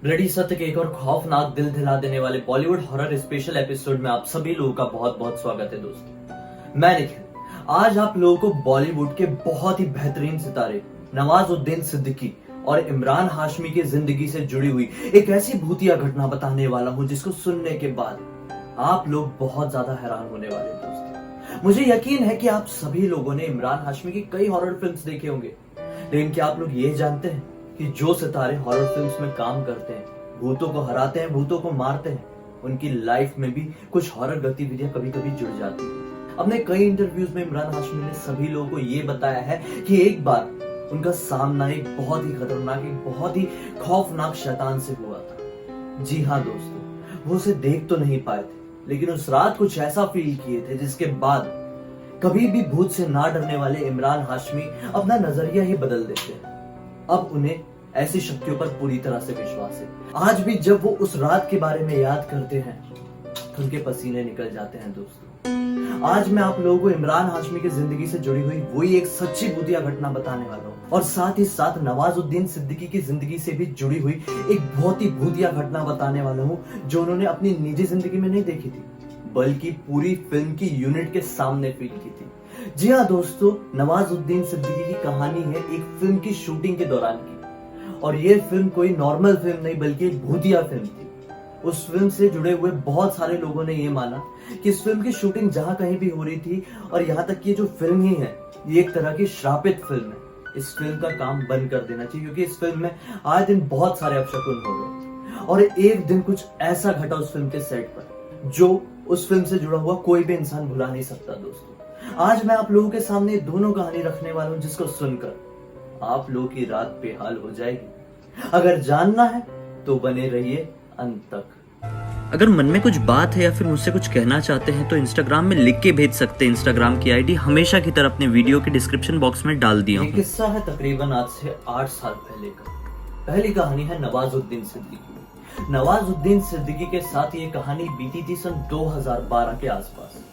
Bloody सत्य के एक और खौफनाक दिल दिला देने वाले बॉलीवुड हॉरर स्पेशल एपिसोड में आप सभी लोगों का बहुत बहुत स्वागत है दोस्तों। मैं निखिल आज आप लोगों को बॉलीवुड के बहुत ही बेहतरीन सितारे नवाजुद्दीन सिद्दीकी और इमरान हाशमी की जिंदगी से जुड़ी हुई एक ऐसी भूतिया घटना बताने वाला हूं जिसको सुनने के बाद आप लोग बहुत ज्यादा हैरान होने वाले हैं दोस्तों। मुझे यकीन है कि आप सभी लोगों ने इमरान हाशमी की कई हॉरर फिल्म्स देखे होंगे, लेकिन क्या आप लोग ये जानते हैं कि जो सितारे हॉरर फिल्म्स में काम करते हैं, भूतों को हराते हैं, भूतों को मारते हैं, उनकी लाइफ में भी कुछ हॉरर गतिविधियां कभी कभी जुड़ जाती हैं। अपने कई इंटरव्यूज में इमरान हाशमी ने सभी लोगों को ये बताया है कि एक बार उनका सामना एक बहुत ही खतरनाक, एक बहुत ही खौफनाक शैतान से हुआ था। जी हाँ दोस्तों, वो उसे देख तो नहीं पाए थे, लेकिन उस रात कुछ ऐसा फील किए थे जिसके बाद कभी भी भूत से ना डरने वाले इमरान हाशमी अपना नजरिया ही बदल देते हैं। अब उन्हें ऐसी शक्तियों पर पूरी तरह से विश्वास है। आज भी जब वो उस रात के बारे में याद करते हैं तो उनके पसीने निकल जाते हैं दोस्तों। आज मैं आप लोगों को इमरान हाशमी की जिंदगी से जुड़ी हुई वही एक सच्ची भूतिया घटना बताने वाला हूँ, और साथ ही साथ नवाजुद्दीन सिद्दीकी की जिंदगी से भी जुड़ी हुई एक बहुत ही भूतिया घटना बताने वाला हूँ जो उन्होंने अपनी निजी जिंदगी में नहीं देखी थी, बल्कि पूरी फिल्म की यूनिट के सामने फील की थी। जी हाँ दोस्तों, नवाजुद्दीन सिद्दीकी की कहानी है एक फिल्म की शूटिंग के दौरान की, और ये फिल्म कोई नॉर्मल फिल्म नहीं बल्कि एक भूतिया फिल्म थी। उस फिल्म से जुड़े हुए बहुत सारे लोगों ने ये माना कि इस फिल्म की शूटिंग जहां कहीं भी हो रही थी, और यहाँ तक कि जो फिल्म ही है ये एक तरह की श्रापित फिल्म है। इस फिल्म का काम बंद कर देना चाहिए, क्योंकि इस फिल्म में आए दिन बहुत सारे अपशकुन हो गए, और एक दिन कुछ ऐसा घटा उस फिल्म के सेट पर जो उस फिल्म से जुड़ा हुआ कोई भी इंसान भुला नहीं सकता दोस्तों। आज मैं आप लोगों के सामने दोनों कहानी रखने वाला हूं जिसको सुनकर आप लोगों की रात बेहाल हो जाएगी। अगर जानना है तो बने रहिए अंत तक। अगर मन में कुछ बात है या फिर मुझसे कुछ कहना चाहते हैं तो इंस्टाग्राम में लिख के भेज सकते हैं। इंस्टाग्राम की आईडी हमेशा की तरह अपने वीडियो के डिस्क्रिप्शन बॉक्स में डाल दिया हूं। ये किस्सा है तकरीबन आज से 8 साल पहले का। पहली कहानी है नवाजुद्दीन सिद्दीकी। नवाजुद्दीन सिद्दीकी के साथ ये कहानी बीती थी सन 2012 के आसपास।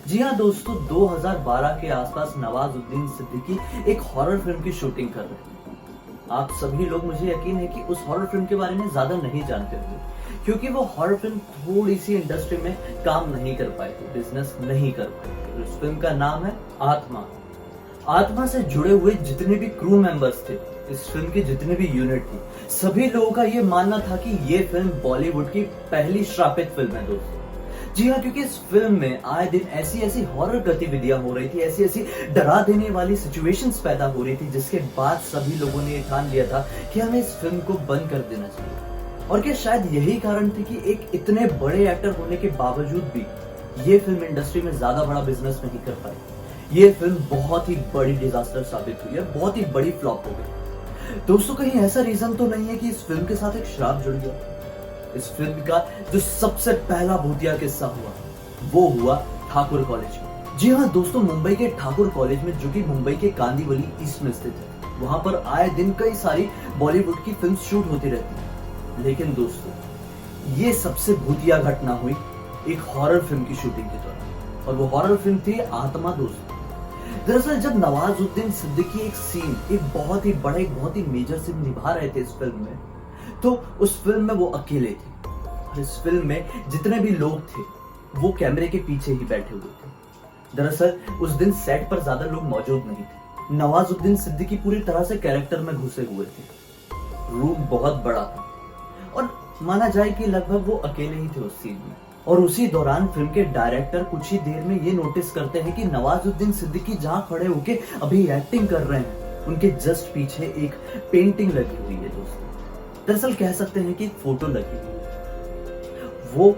जी हाँ दोस्तों, 2012 के आसपास नवाजुद्दीन सिद्दीकी एक हॉरर फिल्म की शूटिंग कर रहे थे। आप सभी लोग, मुझे यकीन है कि उस हॉरर फिल्म के बारे में ज्यादा नहीं जानते होंगे, क्योंकि वो हॉरर फिल्म थोड़ी सी इंडस्ट्री में काम नहीं कर पाए थे, बिजनेस नहीं कर पाए थे। उस फिल्म का नाम है आत्मा। आत्मा से जुड़े हुए जितने भी क्रू मेंबर्स थे, इस फिल्म की जितने भी यूनिट थी, सभी लोगों का ये मानना था कि ये फिल्म बॉलीवुड की पहली श्रापित फिल्म है दोस्तों। जी हाँ, क्योंकि इस फिल्म में आए दिन ऐसी ऐसी हॉरर गतिविधियां हो रही थी, ऐसी ऐसी डरा देने वाली सिचुएशंस पैदा हो रही थी, जिसके बाद सभी लोगों ने ये ठान लिया था कि हमें इस फिल्म को बंद कर देना चाहिए। और क्या शायद यही कारण थे कि एक इतने बड़े एक्टर होने के बावजूद भी ये फिल्म इंडस्ट्री में ज्यादा बड़ा बिजनेस नहीं कर पाई। ये फिल्म बहुत ही बड़ी डिजास्टर साबित हुई है, बहुत ही बड़ी फ्लॉप हो गई दोस्तों। कहीं ऐसा रीजन तो नहीं है कि इस फिल्म के साथ एक श्राप जुड़ गया? इस फिल्म का जो सबसे पहला भूतिया किस्सा हुआ वो हुआ ठाकुर कॉलेज में। जी हाँ दोस्तों, मुंबई के ठाकुर कॉलेज में, जो कि मुंबई के कांदीवली ईस्ट में स्थित है, वहां पर आए दिन कई सारी बॉलीवुड की फिल्म शूट होती रहती है। लेकिन दोस्तों, ये सबसे भूतिया घटना हुई एक हॉरर फिल्म की शूटिंग के दौरान, और वो हॉरर फिल्म थी आत्मा दोस्तों। दरअसल जब नवाजुद्दीन सिद्दीकी एक सीन, एक बहुत ही बड़ा, एक बहुत ही मेजर सीन निभा रहे थे इस फिल्म में, तो उस फिल्म में वो अकेले थे, और इस फिल्म में जितने भी लोग थे वो कैमरे के पीछे ही बैठे हुए थे। दरअसल उस दिन सेट पर ज्यादा लोग मौजूद नहीं थे। नवाजुद्दीन सिद्दीकी पूरी तरह से कैरेक्टर में घुसे हुए थे। रूम बहुत बड़ा था, और माना जाए कि लगभग वो अकेले ही थे उस सीन में। और उसी दौरान फिल्म के डायरेक्टर कुछ ही देर में ये नोटिस करते हैं कि नवाजुद्दीन सिद्दीकी जहां खड़े होके अभी एक्टिंग कर रहे हैं, उनके जस्ट पीछे एक पेंटिंग लगी हुई है दोस्तों। दरअसल कह सकते हैं कि एक फोटो लगी हुई है। वो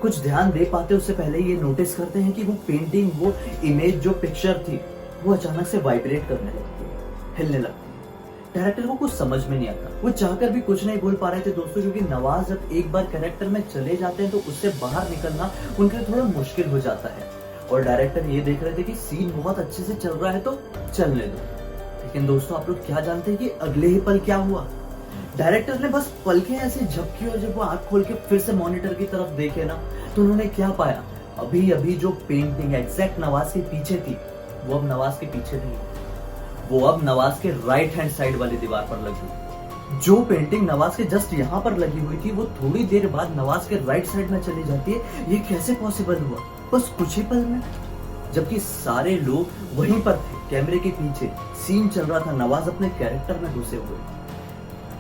कुछ ध्यान दे पाते उससे पहले ये नोटिस करते हैं कि वो पेंटिंग, वो इमेज, जो पिक्चर थी, वो अचानक से वाइब्रेट करने लगती है, हिलने लगती है। डायरेक्टर को कुछ समझ में नहीं आता, वो चाहकर भी कुछ नहीं बोल पा रहे थे दोस्तों, क्योंकि नवाज जब एक बार कैरेक्टर में चले जाते हैं तो उससे बाहर निकलना उनके लिए थोड़ा मुश्किल हो जाता है। और डायरेक्टर ये देख रहे थे कि सीन बहुत अच्छे से चल रहा है तो चलने दो। लेकिन दोस्तों, आप लोग क्या जानते हैं कि अगले ही पल क्या हुआ? डायरेक्टर ने बस पलकें ऐसे झपकी, और जब वो आंख खोल के फिर से मॉनिटर की तरफ देखे ना, तो उन्होंने क्या पाया? अभी अभी जो पेंटिंग एग्जैक्ट नवाज के पीछे थी, वो अब नवाज के पीछे नहीं, वो अब नवाज के राइट हैंड साइड वाली दीवार पर लगी। जो पेंटिंग नवाज के जस्ट यहाँ पर लगी हुई थी वो थोड़ी देर बाद नवाज के राइट साइड में चली जाती है। ये कैसे पॉसिबल हुआ बस कुछ ही पल में, जबकि सारे लोग वहीं पर थे, कैमरे के पीछे सीन चल रहा था, नवाज अपने कैरेक्टर में घुसे हुए।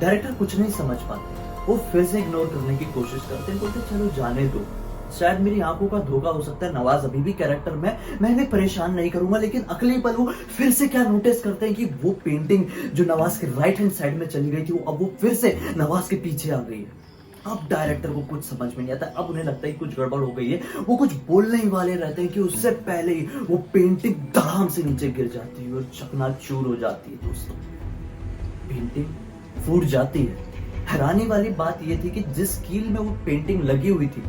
डायरेक्टर कुछ नहीं समझ पाते, वो फिर से इग्नोर करने की कोशिश करते, बोलते चलो जाने दो, शायद मेरी आंखों का धोखा हो सकता है, नवाज अभी भी कैरेक्टर में, मैं इन्हें परेशान नहीं करूंगा। लेकिन अगले पल वो फिर से क्या नोटिस करते हैं कि वो पेंटिंग जो नवाज के राइट हैंड साइड में चली गई थी वो अब वो फिर से नवाज के पीछे आ गई है। अब डायरेक्टर को कुछ समझ में नहीं आता, अब उन्हें लगता है कुछ गड़बड़ हो गई है। वो कुछ बोलने ही वाले रहते हैं कि उससे पहले ही वो पेंटिंग धड़ाम से नीचे गिर जाती है और चकनाचूर हो जाती है। दोस्तों पेंटिंग फूट जाती है। हैरानी वाली बात यह थी कि जिस कील में वो पेंटिंग लगी हुई थी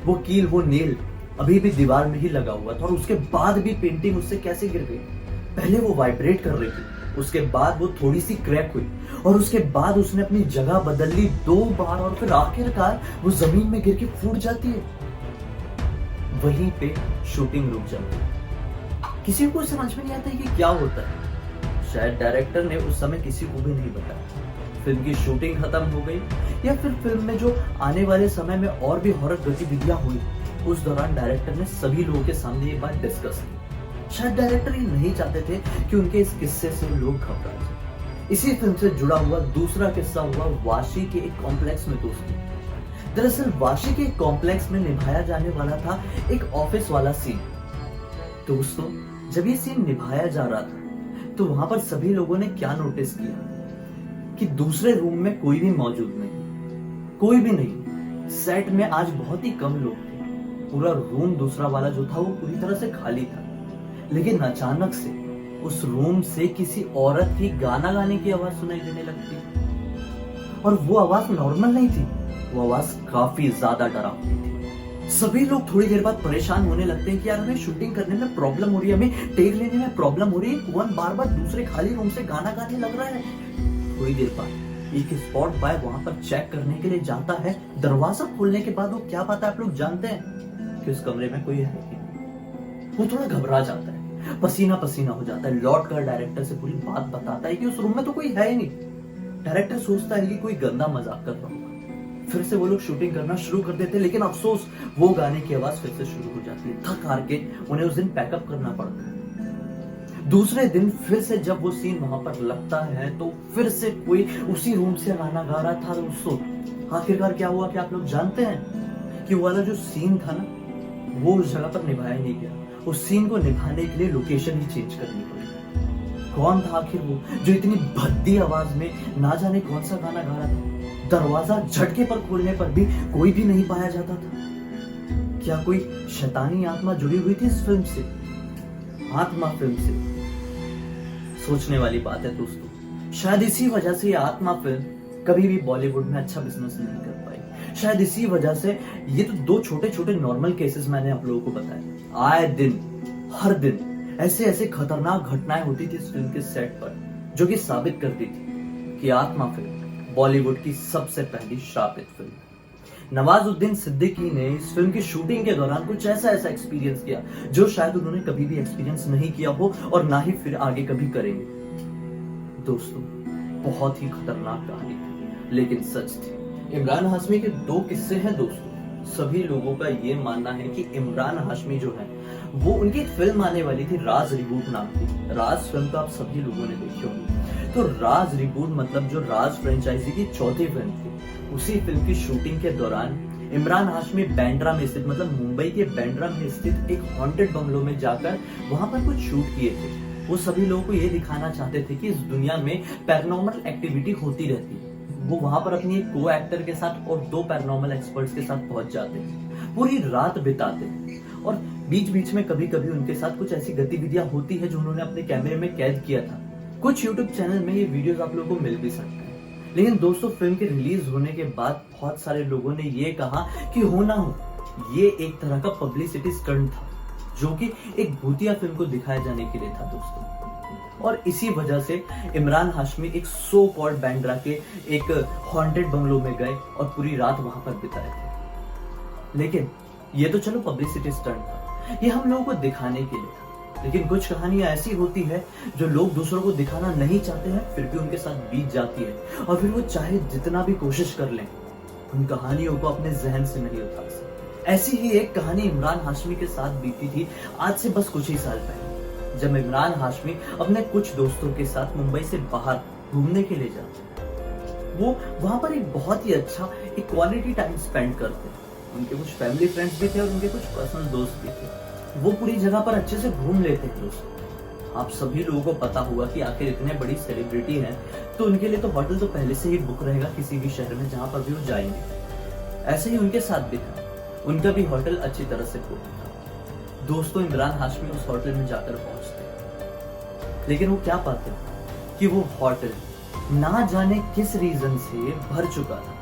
वो कील, वो नेल अभी भी दीवार में ही लगा हुआ था और उसके बाद भी पेंटिंग उससे कैसे गिर गई। पहले वो वाइब्रेट कर रही थी, उसके बाद वो थोड़ी सी क्रैक हुई और उसके बाद उसने अपनी जगह बदल ली 2 बार और फिर आखिरकार वो जमीन में गिर के फूट जाती है। वहीं पे शूटिंग रुक जाती है। किसी को समझ में नहीं आता कि क्या होता है। शायद डायरेक्टर ने उस समय किसी को भी नहीं बताया। फिल्म की शूटिंग खत्म हो गई या फिर फिल्म में जो आने वाले समय में और भी हॉरर गतिविधियां हुई, उस दौरान डायरेक्टर ने सभी लोगों के सामने ये बात डिस्कस की। शायद डायरेक्टर ये नहीं चाहते थे कि उनके इस किस्से से लोग घबरा जाए। इसी फिल्म से जुड़ा हुआ दूसरा किस्सा हुआ वाशी के एक कॉम्प्लेक्स में। दोस्तों दरअसल वाशी के एक कॉम्प्लेक्स में निभाया जाने वाला था एक ऑफिस वाला सीन। दोस्तों जब ये सीन निभाया जा रहा था तो वहां पर सभी लोगों ने क्या नोटिस किया कि दूसरे रूम में कोई भी मौजूद नहीं, कोई भी नहीं। सेट में आज बहुत ही कम लोग थे, पूरा रूम दूसरा वाला जो था वो पूरी तरह से खाली था। लेकिन अचानक से उस रूम से किसी औरत की गाना गाने की आवाज सुनाई देने लगती और वो आवाज नॉर्मल नहीं थी, वो आवाज काफी ज्यादा डरावनी थी। सभी लोग थोड़ी देर बाद परेशान होने लगते हैं कि यार हमें शूटिंग करने में प्रॉब्लम हो रही है, हमें टेक लेने में प्रॉब्लम हो रही है, कौन बार बार दूसरे खाली रूम से गाना गाने लग रहा है। थोड़ी देर बाद एक स्पॉट बॉय वहां पर चेक करने के लिए जाता है। दरवाजा खोलने के बाद वो क्या पाता है आप लोग जानते हैं कि उस कमरे में कोई है नहीं। वो थोड़ा घबरा जाता है, पसीना पसीना हो जाता है, लौट कर डायरेक्टर से पूरी बात बताता है कि उस रूम में तो कोई है ही नहीं। डायरेक्टर सोचता है कि कोई गंदा मजाक कर रहा होगा। फिर से वो लोग शूटिंग करना शुरू कर देते, लेकिन अफसोस वो गाने की आवाज फिर से शुरू हो जाती है। थक हार के उन्हें उस दिन पैकअप करना पड़ता है। दूसरे दिन फिर से जब वो सीन वहां पर लगता है तो फिर से कोई उसी रूम से गाना गा रहा था। दोस्तों आखिरकार क्या हुआ कि आप लोग जानते हैं कि वो वाला जो सीन था ना वो उस जगह पर निभाया नहीं गया। उस सीन को निभाने के लिए लोकेशन ही चेंज करनी पड़ी। कौन था आखिर वो जो इतनी भद्दी आवाज में ना जाने कौन सा गाना गा रहा था। दरवाजा झटके पर खोलने पर भी कोई भी नहीं पाया जाता था। क्या कोई शैतानी आत्मा जुड़ी हुई थी इस फिल्म से, आत्मा फिल्म से? सोचने वाली बात है दोस्तों। शायद इसी वजह से ये आत्मा फिल्म कभी भी बॉलीवुड में अच्छा बिजनेस नहीं कर पाई। शायद इसी वजह से ये तो 2 छोटे छोटे नॉर्मल केसेस मैंने आप लोगों को बताए। आए दिन हर दिन ऐसे ऐसे खतरनाक घटनाएं होती थी इस फिल्म के सेट पर, जो कि साबित करती थी कि आत्मा फिल्म बॉलीवुड की सबसे पहली श्रापित फिल्म। नवाजुद्दीन सिद्दीकी ने इस फिल्म की शूटिंग के दौरान कुछ ऐसा एक्सपीरियंस किया जो शायद उन्होंने कभी भी एक्सपीरियंस नहीं किया हो और ना ही फिर आगे कभी करेंगे। दोस्तों बहुत ही खतरनाक कहानी थी लेकिन सच थी। इमरान हाशमी के 2 किस्से हैं दोस्तों। सभी लोगों का ये मानना है कि इमरान हाशमी जो है वो, उनकी फिल्म आने वाली थी राज रिबूट नाम की। राज फिल्म तो आप सभी लोगों ने देखी होगी। तो राज रिबूट मतलब जो राज फ्रेंचाइजी की 4थी फिल्म थी, उसी फिल्म की शूटिंग के दौरान इमरान हाशमी बांद्रा में स्थित, मतलब मुंबई के बांद्रा में स्थित एक हॉन्टेड बंगलो में जाकर वहां पर कुछ शूट किए थे। वो सभी लोगों को ये दिखाना चाहते थे कि इस दुनिया में पैरानॉर्मल एक्टिविटी होती रहती है। वो वहां पर अपनी एक को एक्टर के साथ और 2 पैरानॉर्मल एक्सपर्ट्स के साथ पहुंच जाते हैं, पूरी रात बिताते हैं और बीच बीच में कभी कभी उनके साथ कुछ ऐसी गतिविधियां होती है जो उन्होंने अपने कैमरे में कैद किया था। कुछ यूट्यूब चैनल में ये वीडियोस आप लोगों को मिल भी सकते हैं। लेकिन दोस्तों फिल्म के रिलीज होने के बाद बहुत सारे लोगों ने ये कहा कि हो ना हो ये एक तरह का पब्लिसिटी स्टंट था, जो कि एक भूतिया फिल्म को दिखाए जाने के लिए था दोस्तों। और इसी वजह से इमरान हाशमी एक सो कॉल्ड बांद्रा के एक हॉन्टेड बंगलो में गए और पूरी रात वहां पर बिताए थे। लेकिन ये तो चलो पब्लिसिटी स्टंट था, ये हम लोगों को दिखाने के लिए था लेकिन कुछ कहानियां ऐसी होती है जो लोग दूसरों को दिखाना नहीं चाहते हैं, फिर भी उनके साथ बीत जाती है और फिर वो चाहे जितना भी कोशिश कर लें, उन कहानियों को अपने जहन से नहीं उतार सकते। ऐसी ही एक कहानी इमरान हाशमी के साथ बीती थी आज से बस कुछ ही साल पहले, जब इमरान हाशमी अपने कुछ दोस्तों के साथ मुंबई से बाहर घूमने के लिए जाते हैं। वो वहां पर एक बहुत ही अच्छा एक क्वालिटी टाइम स्पेंड करते हैं। उनके कुछ फैमिली फ्रेंड्स भी थे और उनके कुछ पर्सनल दोस्त भी थे। वो पूरी जगह पर अच्छे से घूम लेते थे दोस्तों। आप सभी लोगों को पता होगा कि आखिर इतने बड़ी सेलिब्रिटी हैं, तो उनके लिए तो होटल तो पहले से ही बुक रहेगा किसी भी शहर में जहां पर भी वो जाएंगे। ऐसे ही उनके साथ भी था, उनका भी होटल अच्छी तरह से बुक था। दोस्तों इमरान हाशमी उस होटल में जाकर पहुंचते, लेकिन वो क्या पाते कि वो होटल ना जाने किस रीजन से भर चुका था।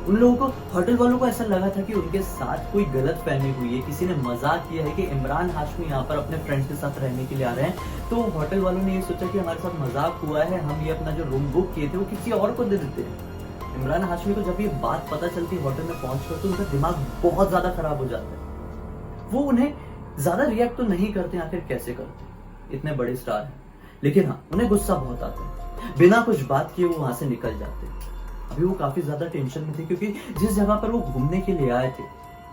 उन लोगों को, होटल वालों को ऐसा लगा था कि उनके साथ कोई गलत फहमी हुई है, किसी ने मजाक किया है कि इमरान हाशमी यहाँ पर अपने फ्रेंड्स के साथ रहने के लिए आ रहे हैं। तो होटल वालों ने ये सोचा कि हमारे साथ मजाक हुआ है, हम ये अपना जो रूम बुक किए थे वो किसी और को दे देते हैं। इमरान हाशमी को जब ये बात पता चलती होटल में पहुंचकर, तो उनका दिमाग बहुत ज्यादा खराब हो जाता है। वो उन्हें ज्यादा रिएक्ट तो नहीं करते, आखिर कैसे करते, इतने बड़े स्टार हैं। लेकिन हाँ, उन्हें गुस्सा बहुत आता है। बिना कुछ बात किए वो वहां से निकल जाते। अभी वो काफी ज्यादा टेंशन में थे, क्योंकि जिस जगह पर वो घूमने के लिए आए थे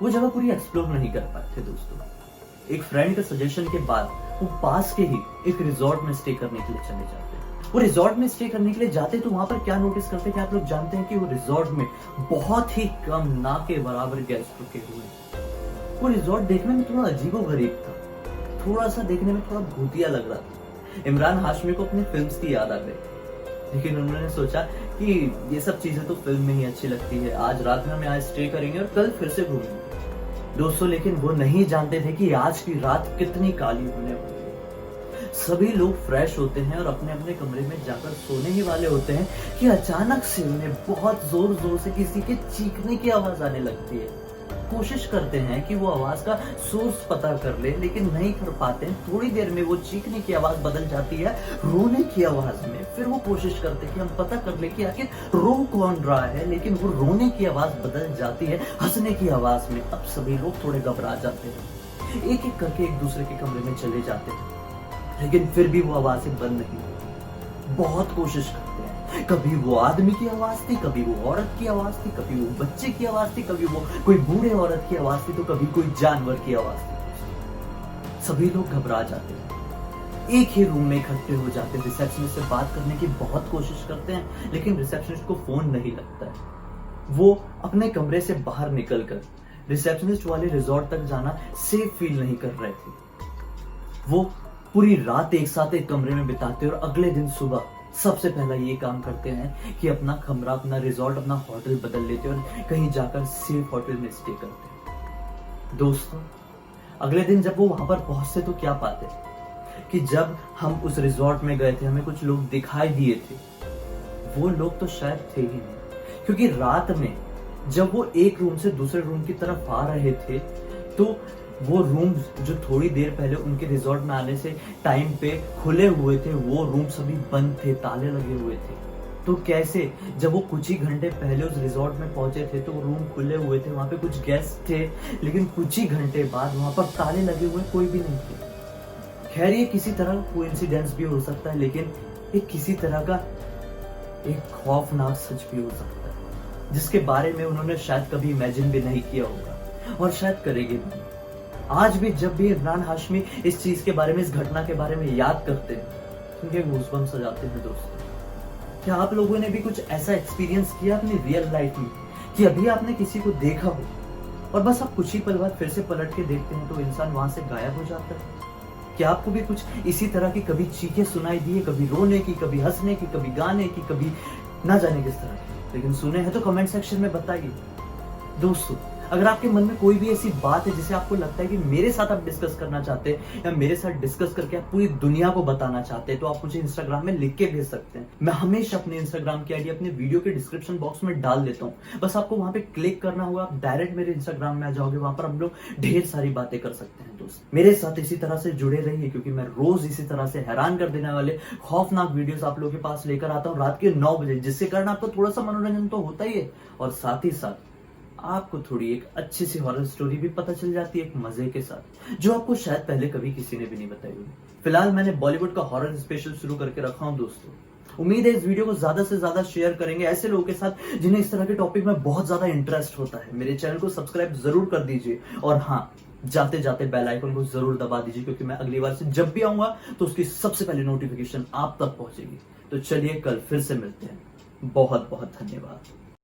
वो जगह पूरी एक्सप्लोर नहीं कर पाए थे दोस्तों। एक फ्रेंड के सजेशन के बाद वो पास के ही एक रिजॉर्ट में स्टे करने के लिए चले जाते। वो रिजॉर्ट में स्टे करने के लिए जाते तो वहां पर क्या नोटिस करते कि आप लोग जानते हैं कि वो रिजॉर्ट में बहुत ही कम, ना के बराबर गेस्ट रुके हुए। वो रिजॉर्ट देखने में थोड़ा अजीबोगरीब था, थोड़ा सा देखने में थोड़ा भूतिया लग रहा था। इमरान हाशमी को अपनी फिल्म्स की याद आ गई, लेकिन उन्होंने सोचा कि ये सब चीजें तो फिल्म में ही अच्छी लगती है, आज रात में हम यहाँ स्टे करेंगे और कल फिर से घूमेंगे दोस्तों। लेकिन वो नहीं जानते थे कि आज की रात कितनी काली होने वाली है। सभी लोग फ्रेश होते हैं और अपने अपने कमरे में जाकर सोने ही वाले होते हैं कि अचानक से उन्हें बहुत जोर जोर से किसी के चीखने की आवाज आने लगती है। कोशिश करते हैं कि वो आवाज का सोर्स पता कर ले, लेकिन नहीं कर पाते। थोड़ी देर में वो चीखने की आवाज बदल जाती है रोने की आवाज में। फिर वो कोशिश करते हैं कि हम पता कर ले कि आखिर रो कौन रहा है, लेकिन वो रोने की आवाज बदल जाती है हंसने की आवाज में। अब सभी लोग थोड़े घबरा जाते हैं, एक एक करके एक दूसरे के कमरे में चले जाते हैं, लेकिन फिर भी वो आवाजें बंद नहीं होती। बहुत कोशिश करते हैं, कभी वो आदमी की आवाज थी, कभी वो औरत की आवाज थी, कभी वो बच्चे की आवाज थी, कभी वो कोई बूढ़े औरत की आवाज थी, तो कभी कोई जानवर की आवाज थी। सभी लोग घबरा जाते हैं, एक ही रूम में इकट्ठे हो जाते हैं। रिसेप्शनिस्ट से बात करने की बहुत कोशिश करते हैं, लेकिन रिसेप्शनिस्ट को फोन नहीं लगता है। वो अपने कमरे से बाहर निकलकर रिसेप्शनिस्ट वाले रिजॉर्ट तक जाना सेफ फील नहीं कर रहे थे। वो पूरी रात एक साथ एक कमरे में बिताते और अगले दिन सुबह सबसे पहला ये काम करते हैं कि अपना कमरा, अपना रिजॉर्ट, अपना होटल बदल लेते और कहीं जाकर सेफ होटल में स्टे करते हैं। दोस्तों अगले दिन जब वो वहां पर पहुंचते तो क्या पाते कि जब हम उस रिजॉर्ट में गए थे, हमें कुछ लोग दिखाई दिए थे। वो लोग तो शायद थे ही नहीं, क्योंकि रात में जब वो एक रूम से दूसरे रूम की तरफ आ रहे थे, तो वो रूम जो थोड़ी देर पहले उनके रिजॉर्ट में आने से टाइम पे खुले हुए थे, वो रूम सभी बंद थे, ताले लगे हुए थे। तो कैसे, जब वो कुछ ही घंटे पहले उस रिजॉर्ट में पहुंचे थे तो रूम खुले हुए थे, वहां पे कुछ गेस्ट थे, लेकिन कुछ ही घंटे बाद वहां पर ताले लगे हुए कोई भी नहीं थे। खैर ये किसी तरह कोइंसिडेंस भी हो सकता है, लेकिन एक किसी तरह का एक खौफनाक सच भी हो सकता है, जिसके बारे में उन्होंने शायद कभी इमेजिन भी नहीं किया होगा और शायद करेंगे भी। आज भी जब भी इमरान हाशमी इस चीज के बारे में, इस घटना के बारे में याद करते हैं, उनके गूज़बम्प्स आ जाते हैं दोस्तों। क्या आप लोगों ने भी कुछ ऐसा एक्सपीरियंस किया अपनी रियल लाइफ में कि अभी आपने किसी को देखा हो और बस आप कुछ ही पल बाद फिर से पलट के देखते हैं तो इंसान वहां से गायब हो जाता है? क्या आपको भी कुछ इसी तरह की कभी चीखें सुनाई दी है, कभी रोने की, कभी हंसने की, कभी गाने की, कभी ना जाने किस तरह की? लेकिन सुने हैं तो कमेंट सेक्शन में बताइए दोस्तों। अगर आपके मन में कोई भी ऐसी बात है जिसे आपको लगता है कि मेरे साथ आप डिस्कस करना चाहते हैं या मेरे साथ डिस्कस करके आप पूरी दुनिया को बताना चाहते हैं, तो आप मुझे इंस्टाग्राम में लिख के भेज सकते हैं। मैं हमेशा अपने इंस्टाग्राम की आईडी अपने वीडियो के डिस्क्रिप्शन बॉक्स में डाल देता हूँ। बस आपको वहां पे क्लिक करना होगा, आप डायरेक्ट मेरे इंस्टाग्राम में आ जाओगे। वहां पर हम लोग ढेर सारी बातें कर सकते हैं दोस्त। मेरे साथ इसी तरह से जुड़े रहिए, क्योंकि मैं रोज इसी तरह से हैरान कर देने वाले खौफनाक वीडियोस आप लोगों के पास लेकर आता हूँ रात के 9 बजे, जिससे कारण आपको थोड़ा सा मनोरंजन तो होता ही है और साथ ही साथ आपको थोड़ी एक अच्छी सी हॉरर स्टोरी भी पता चल जाती है एक मजे के साथ, जो आपको शायद पहले कभी किसी ने भी नहीं बताई होगी। फिलहाल मैंने बॉलीवुड का हॉरर स्पेशल शुरू करके रखा हूं दोस्तों। उम्मीद है इस वीडियो को ज्यादा से ज्यादा शेयर करेंगे ऐसे लोगों के साथ जिन्हें इस तरह के टॉपिक में बहुत ज्यादा इंटरेस्ट होता है। मेरे चैनल को सब्सक्राइब जरूर कर दीजिए और हाँ, जाते जाते बेल आइकन को जरूर दबा दीजिए, क्योंकि मैं अगली बार से जब भी आऊंगा तो उसकी सबसे पहले नोटिफिकेशन आप तक पहुंचेगी। तो चलिए कल फिर से मिलते हैं। बहुत बहुत धन्यवाद।